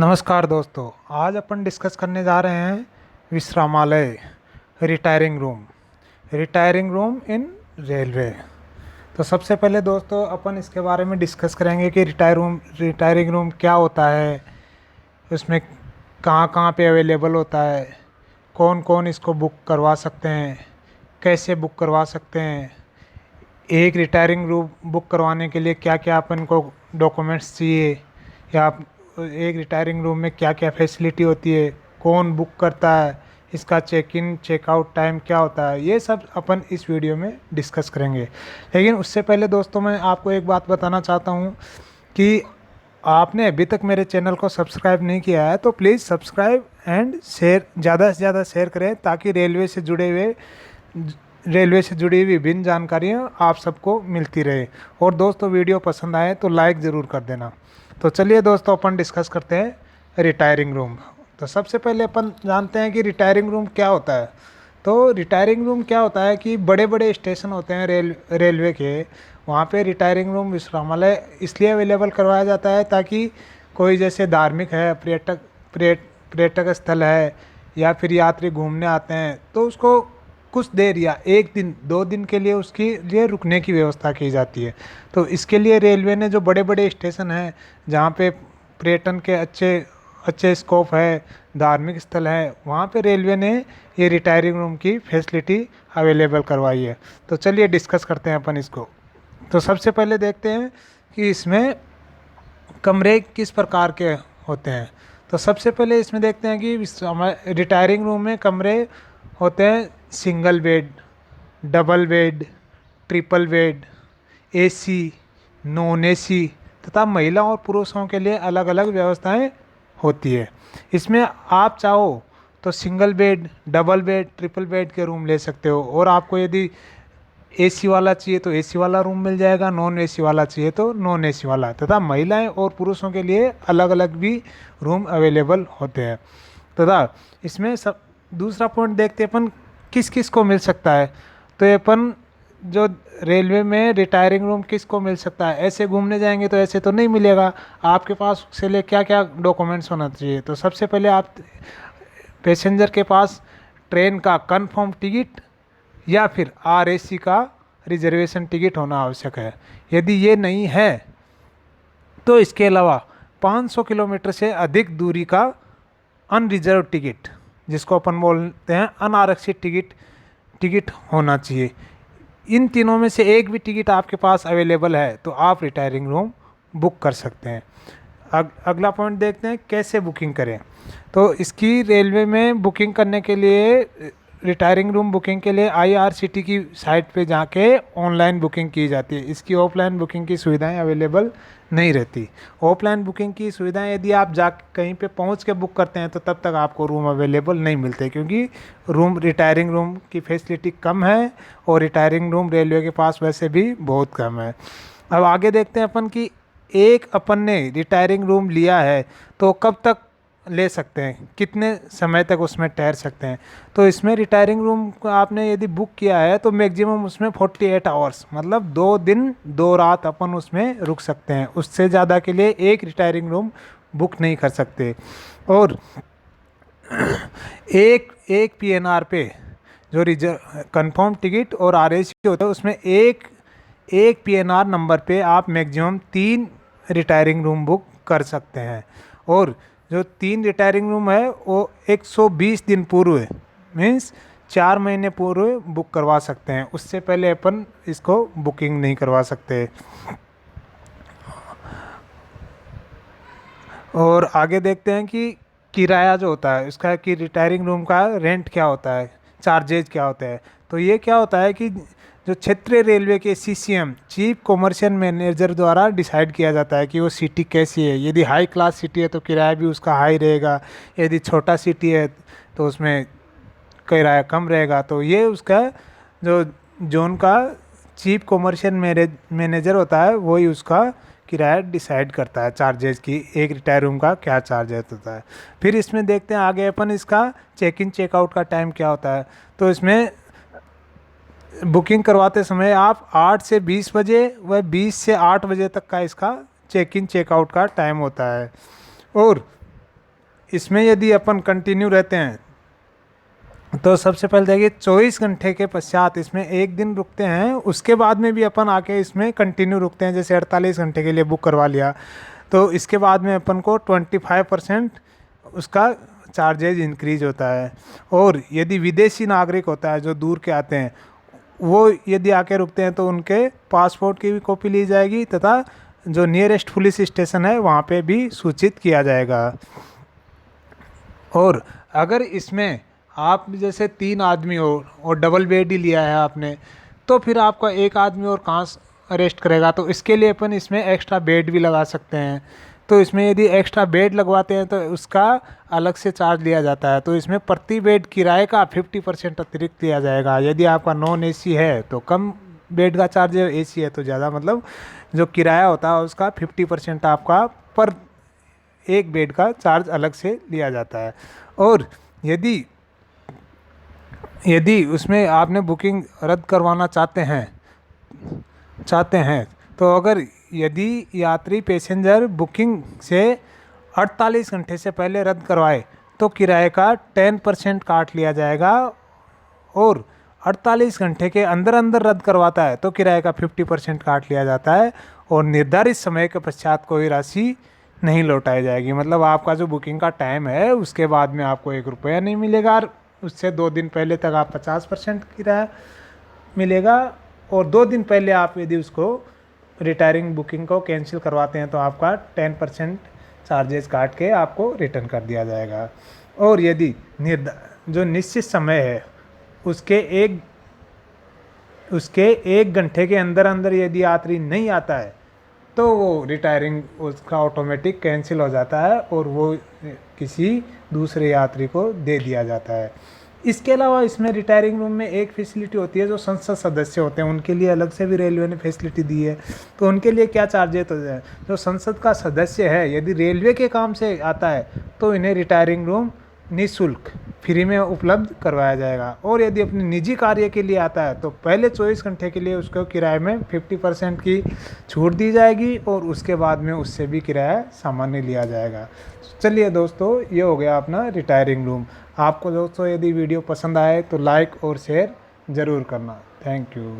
नमस्कार दोस्तों। आज अपन डिस्कस करने जा रहे हैं विश्रामालय, रिटायरिंग रूम इन रेलवे। तो सबसे पहले दोस्तों अपन इसके बारे में डिस्कस करेंगे कि रिटायरिंग रूम क्या होता है, उसमें कहाँ कहाँ पे अवेलेबल होता है, कौन कौन इसको बुक करवा सकते हैं, कैसे बुक करवा सकते हैं, एक रिटायरिंग रूम बुक करवाने के लिए क्या क्या अपन को डॉक्यूमेंट्स चाहिए, या एक रिटायरिंग रूम में क्या क्या फैसिलिटी होती है, कौन बुक करता है, इसका चेक इन चेकआउट टाइम क्या होता है, ये सब अपन इस वीडियो में डिस्कस करेंगे। लेकिन उससे पहले दोस्तों मैं आपको एक बात बताना चाहता हूँ कि आपने अभी तक मेरे चैनल को सब्सक्राइब नहीं किया है तो प्लीज़ सब्सक्राइब एंड शेयर, ज़्यादा से ज़्यादा शेयर करें ताकि रेलवे से जुड़ी हुई विभिन्न जानकारियाँ आप सबको मिलती रहे। और दोस्तों वीडियो पसंद आए तो लाइक ज़रूर कर देना। तो चलिए दोस्तों अपन डिस्कस करते हैं रिटायरिंग रूम। तो सबसे पहले अपन जानते हैं कि रिटायरिंग रूम क्या होता है। तो रिटायरिंग रूम क्या होता है कि बड़े बड़े स्टेशन होते हैं रेलवे के, वहाँ पे रिटायरिंग रूम विश्रामालय इसलिए अवेलेबल करवाया जाता है ताकि कोई जैसे धार्मिक है, पर्यटक स्थल है, या फिर यात्री घूमने आते हैं तो उसको कुछ देर या एक दिन दो दिन के लिए उसके लिए रुकने की व्यवस्था की जाती है। तो इसके लिए रेलवे ने जो बड़े बड़े स्टेशन हैं जहाँ पे पर्यटन के अच्छे अच्छे स्कोप है, धार्मिक स्थल है, वहाँ पे रेलवे ने ये रिटायरिंग रूम की फैसिलिटी अवेलेबल करवाई है। तो चलिए डिस्कस करते हैं अपन इसको। तो सबसे पहले देखते हैं कि इसमें कमरे किस प्रकार के होते हैं। तो सबसे पहले इसमें देखते हैं कि हमारे रिटायरिंग रूम में कमरे होते हैं single bed, double bed, triple bed, AC, non AC तथा महिला और पुरुषों के लिए अलग अलग व्यवस्थाएं होती है। इसमें आप चाहो तो single bed, double bed, triple bed के रूम ले सकते हो, और आपको यदि एसी वाला चाहिए तो एसी वाला रूम मिल जाएगा, नॉन एसी वाला चाहिए तो नॉन एसी वाला, तथा महिलाएं और पुरुषों के लिए अलग अलग भी रूम अवेलेबल होते हैं। तथा इसमें सब दूसरा पॉइंट देखते हैं अपन किस किस को मिल सकता है। तो ये अपन जो रेलवे में रिटायरिंग रूम किस को मिल सकता है, ऐसे घूमने जाएंगे तो ऐसे तो नहीं मिलेगा। आपके पास उसके लिए क्या क्या डॉक्यूमेंट्स होना चाहिए। तो सबसे पहले आप पैसेंजर के पास ट्रेन का कंफर्म टिकट या फिर आरएसी का रिजर्वेशन टिकट होना आवश्यक है। यदि ये नहीं है तो इसके अलावा 500 किलोमीटर से अधिक दूरी का अनरिजर्व टिकट, जिसको अपन बोलते हैं अनारक्षित टिकट होना चाहिए। इन तीनों में से एक भी टिकट आपके पास अवेलेबल है तो आप रिटायरिंग रूम बुक कर सकते हैं। अगला पॉइंट देखते हैं कैसे बुकिंग करें। तो इसकी रेलवे में बुकिंग करने के लिए, रिटायरिंग रूम बुकिंग के लिए आईआरसीटी की साइट पे जाके ऑनलाइन बुकिंग की जाती है। इसकी ऑफलाइन बुकिंग की सुविधाएं अवेलेबल नहीं रहती। ऑफलाइन बुकिंग की सुविधाएं यदि आप जा कहीं पे पहुंच के बुक करते हैं तो तब तक आपको रूम अवेलेबल नहीं मिलते, क्योंकि रिटायरिंग रूम की फैसिलिटी कम है और रिटायरिंग रूम रेलवे के पास वैसे भी बहुत कम है। अब आगे देखते हैं अपन कि एक अपन ने रिटायरिंग रूम लिया है तो कब तक ले सकते हैं, कितने समय तक उसमें ठहर सकते हैं। तो इसमें रिटायरिंग रूम को आपने यदि बुक किया है तो मैक्सिमम उसमें 48 आवर्स, मतलब 2 दिन 2 रात अपन उसमें रुक सकते हैं। उससे ज़्यादा के लिए एक रिटायरिंग रूम बुक नहीं कर सकते। और एक पीएनआर पे जो रिजर्व कंफर्म टिकट और आरएसी होता है उसमें एक पीएनआर नंबर पे आप मैक्सिमम 3 रिटायरिंग रूम बुक कर सकते हैं। और जो 3 रिटायरिंग रूम है वो 120 दिन पूर्व, मीन्स 4 महीने पूर्व बुक करवा सकते हैं। उससे पहले अपन इसको बुकिंग नहीं करवा सकते। और आगे देखते हैं कि किराया जो होता है उसका, कि रिटायरिंग रूम का रेंट क्या होता है, चार्जेज क्या होते हैं। तो ये क्या होता है कि जो क्षेत्रीय रेलवे के सीसीएम, चीफ कॉमर्शियल मैनेजर द्वारा डिसाइड किया जाता है कि वो सिटी कैसी है। यदि हाई क्लास सिटी है तो किराया भी उसका हाई रहेगा, यदि छोटा सिटी है तो उसमें किराया कम रहेगा। तो ये उसका जो जोन का चीफ कॉमर्शियल मैनेजर होता है वही उसका किराया डिसाइड करता है, चार्जेस की, एक रिटायर रूम का क्या चार्जेस होता है। फिर इसमें देखते हैं आगे अपन इसका चेक इन चेकआउट का टाइम क्या होता है। तो इसमें बुकिंग करवाते समय आप 8 से 20 बजे व 20 से 8 बजे तक का इसका चेक इन चेकआउट का टाइम होता है। और इसमें यदि अपन कंटिन्यू रहते हैं तो सबसे पहले देखिए 24 घंटे के पश्चात इसमें एक दिन रुकते हैं, उसके बाद में भी अपन आके इसमें कंटिन्यू रुकते हैं, जैसे 48 घंटे के लिए बुक करवा लिया तो इसके बाद में अपन को 25% उसका चार्जेज इंक्रीज होता है। और यदि विदेशी नागरिक होता है जो दूर के आते हैं, वो यदि आके रुकते हैं तो उनके पासपोर्ट की भी कॉपी ली जाएगी तथा जो नियरेस्ट पुलिस स्टेशन है वहाँ पे भी सूचित किया जाएगा। और अगर इसमें आप जैसे 3 आदमी हो और डबल बेड ही लिया है आपने, तो फिर आपका एक आदमी और कहाँ अरेस्ट करेगा, तो इसके लिए अपन इसमें एक्स्ट्रा बेड भी लगा सकते हैं। तो इसमें यदि एक्स्ट्रा बेड लगवाते हैं तो उसका अलग से चार्ज लिया जाता है। तो इसमें प्रति बेड किराए का 50% अतिरिक्त लिया जाएगा। यदि आपका नॉन एसी है तो कम बेड का चार्ज है, एसी है तो ज़्यादा, मतलब जो किराया होता है उसका 50% आपका पर एक बेड का चार्ज अलग से लिया जाता है। और यदि उसमें आपने बुकिंग रद्द करवाना चाहते हैं तो अगर यदि यात्री पैसेंजर बुकिंग से 48 घंटे से पहले रद्द करवाए तो किराए का 10% काट लिया जाएगा। और 48 घंटे के अंदर अंदर रद्द करवाता है तो किराए का 50% काट लिया जाता है। और निर्धारित समय के पश्चात कोई राशि नहीं लौटाई जाएगी। मतलब आपका जो बुकिंग का टाइम है उसके बाद में आपको 1 रुपया नहीं मिलेगा, और उससे 2 दिन पहले तक आप 50% किराया मिलेगा। और 2 दिन पहले आप यदि उसको रिटायरिंग बुकिंग को कैंसिल करवाते हैं तो आपका 10% चार्जेस काट के आपको रिटर्न कर दिया जाएगा। और यदि जो निश्चित समय है उसके एक घंटे के अंदर अंदर यदि यात्री नहीं आता है तो वो रिटायरिंग उसका ऑटोमेटिक कैंसिल हो जाता है और वो किसी दूसरे यात्री को दे दिया जाता है। इसके अलावा इसमें रिटायरिंग रूम में एक फैसिलिटी होती है, जो संसद सदस्य होते हैं उनके लिए अलग से भी रेलवे ने फैसिलिटी दी है। तो उनके लिए क्या चार्जेस होते हैं, जो संसद का सदस्य है यदि रेलवे के काम से आता है तो इन्हें रिटायरिंग रूम निःशुल्क फ्री में उपलब्ध करवाया जाएगा। और यदि अपने निजी कार्य के लिए आता है तो पहले 24 घंटे के लिए उसको किराए में 50% की छूट दी जाएगी और उसके बाद में उससे भी किराया सामान्य लिया जाएगा। चलिए दोस्तों, ये हो गया अपना रिटायरिंग रूम। आपको दोस्तों यदि वीडियो पसंद आए तो लाइक और शेयर ज़रूर करना। Thank you.